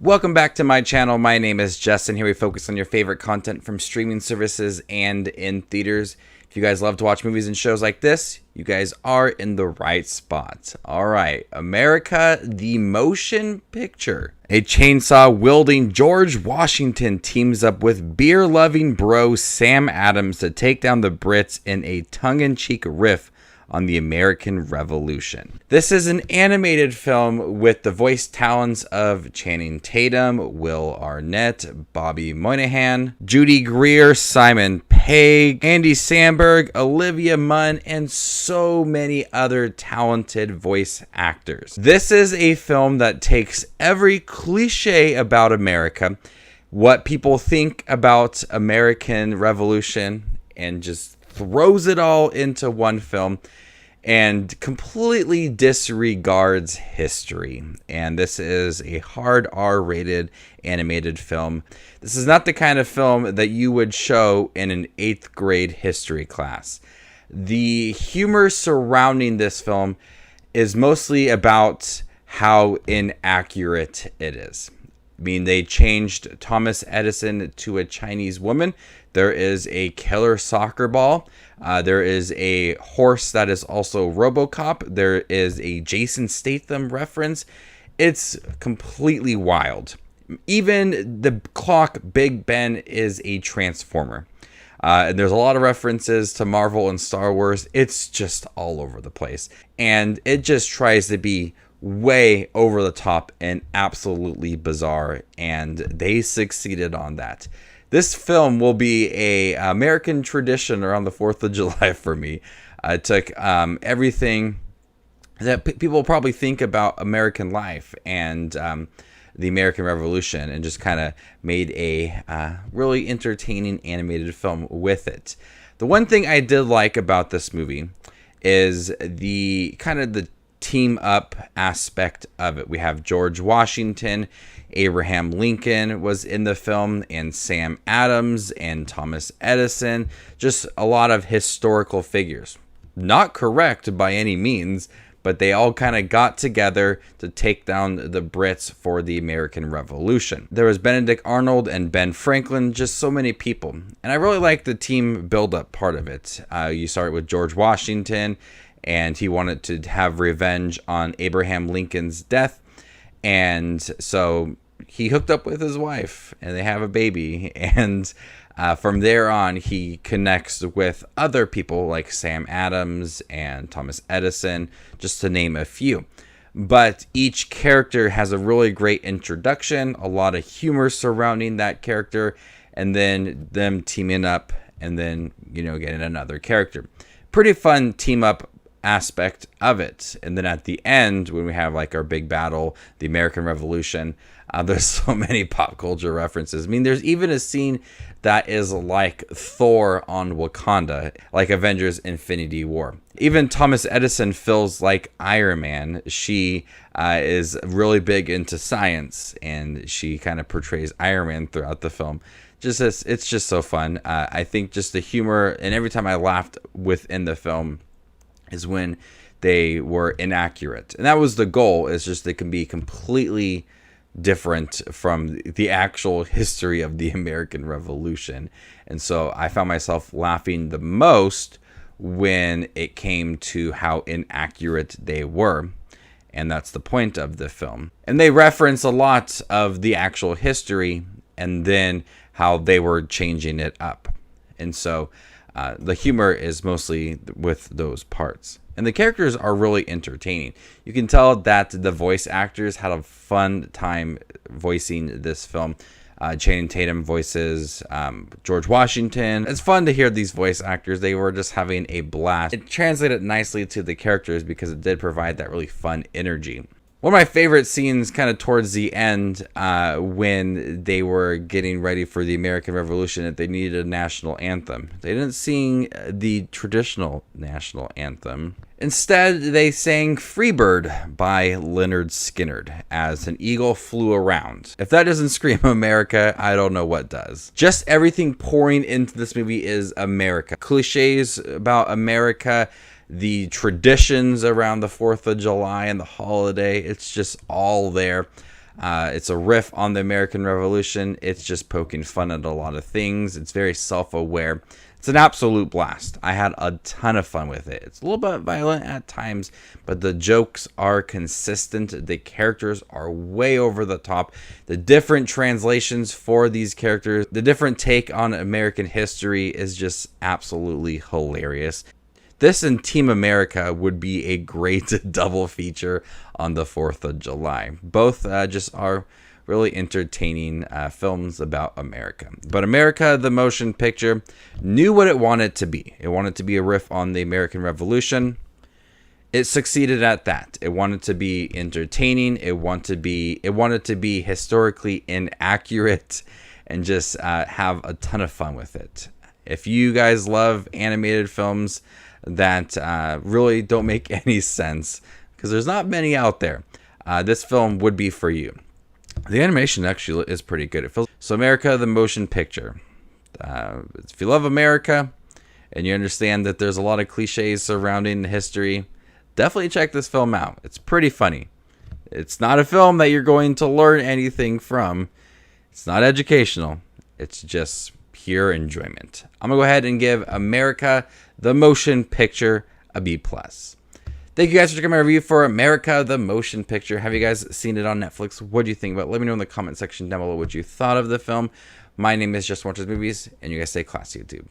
Welcome back to my channel. My name is Justin. Here we focus on your favorite content from streaming services and in theaters. If you guys love to watch movies and shows like this, you guys are in the right spot. All right, America, the motion picture. A chainsaw-wielding George Washington teams up with beer-loving bro Sam Adams to take down the Brits in a tongue-in-cheek riff on the American Revolution. This is an animated film with the voice talents of Channing Tatum, Will Arnett, Bobby Moynihan, Judy Greer, Simon Pegg, Andy Samberg, Olivia Munn, and so many other talented voice actors. This is a film that takes every cliche about America, what people think about American Revolution, and just throws it all into one film and completely disregards history. And this is a hard R-rated animated film. This is not the kind of film that you would show in an 8th grade history class. The humor surrounding this film is mostly about how inaccurate it is. I mean, they changed Thomas Edison to a Chinese woman. There is a killer soccer ball. There is a horse that is also RoboCop. There is a Jason Statham reference. It's completely wild. Even the clock Big Ben is a transformer. And there's a lot of references to Marvel and Star Wars. It's just all over the place. And it just tries to be way over the top and absolutely bizarre, and they succeeded on that. This film will be a American tradition around the 4th of July for me. It took everything that people probably think about American life and the American Revolution and just kind of made a really entertaining animated film with it. The one thing I did like about this movie is the team up aspect of it. We have George Washington, Abraham Lincoln was in the film, and Sam Adams and Thomas Edison. Just a lot of historical figures. Not correct by any means, but they all kind of got together to take down the Brits for the American Revolution. There was Benedict Arnold and Ben Franklin, just so many people. And I really like the team build-up part of it. You start with George Washington, and he wanted to have revenge on Abraham Lincoln's death. And so he hooked up with his wife, and they have a baby. And from there on, he connects with other people like Sam Adams and Thomas Edison, just to name a few. But each character has a really great introduction, a lot of humor surrounding that character, and then them teaming up and then, getting another character. Pretty fun team up aspect of it. And then at the end, when we have like our big battle, the American Revolution, there's so many pop culture references. I mean, there's even a scene that is like Thor on Wakanda, like Avengers Infinity War. Even Thomas Edison feels like Iron Man. She is really big into science, and she kind of portrays Iron Man throughout the film. It's just so fun. I think just the humor, and every time I laughed within the film is when they were inaccurate. And that was the goal, is just they can be completely different from the actual history of the American Revolution. And so I found myself laughing the most when it came to how inaccurate they were. And that's the point of the film. And they reference a lot of the actual history and then how they were changing it up. And so the humor is mostly with those parts. And the characters are really entertaining. You can tell that the voice actors had a fun time voicing this film. Channing Tatum voices George Washington. It's fun to hear these voice actors. They were just having a blast. It translated nicely to the characters because it did provide that really fun energy. One of my favorite scenes kind of towards the end when they were getting ready for the American Revolution, that they needed a national anthem. They didn't sing the traditional national anthem. Instead, they sang Freebird by Lynyrd Skynyrd as an eagle flew around. If that doesn't scream America, I don't know what does. Just everything pouring into this movie is America. Cliches about America, the traditions around the 4th of July and the holiday, it's just all there. It's a riff on the American Revolution. It's just poking fun at a lot of things. It's very self-aware. It's an absolute blast. I had a ton of fun with it. It's a little bit violent at times, but the jokes are consistent. The characters are way over the top. The different translations for these characters, the different take on American history is just absolutely hilarious. This and Team America would be a great double feature on the 4th of July. Both just are really entertaining films about America. But America, the motion picture, knew what it wanted to be. It wanted to be a riff on the American Revolution. It succeeded at that. It wanted to be entertaining. It wanted to be historically inaccurate and just have a ton of fun with it. If you guys love animated films that really don't make any sense, because there's not many out there, this film would be for you. The animation actually is pretty good. It feels so. America, the motion picture. If you love America and you understand that there's a lot of cliches surrounding history, definitely check this film out. It's pretty funny. It's not a film that you're going to learn anything from. It's not educational. It's just pure enjoyment. I'm going to go ahead and give America, the motion picture, a B+. Thank you guys for checking my review for America, the motion picture. Have you guys seen it on Netflix? What do you think about it? Let me know in the comment section down below what you thought of the film. My name is Just Watches Movies, and you guys stay classy, YouTube.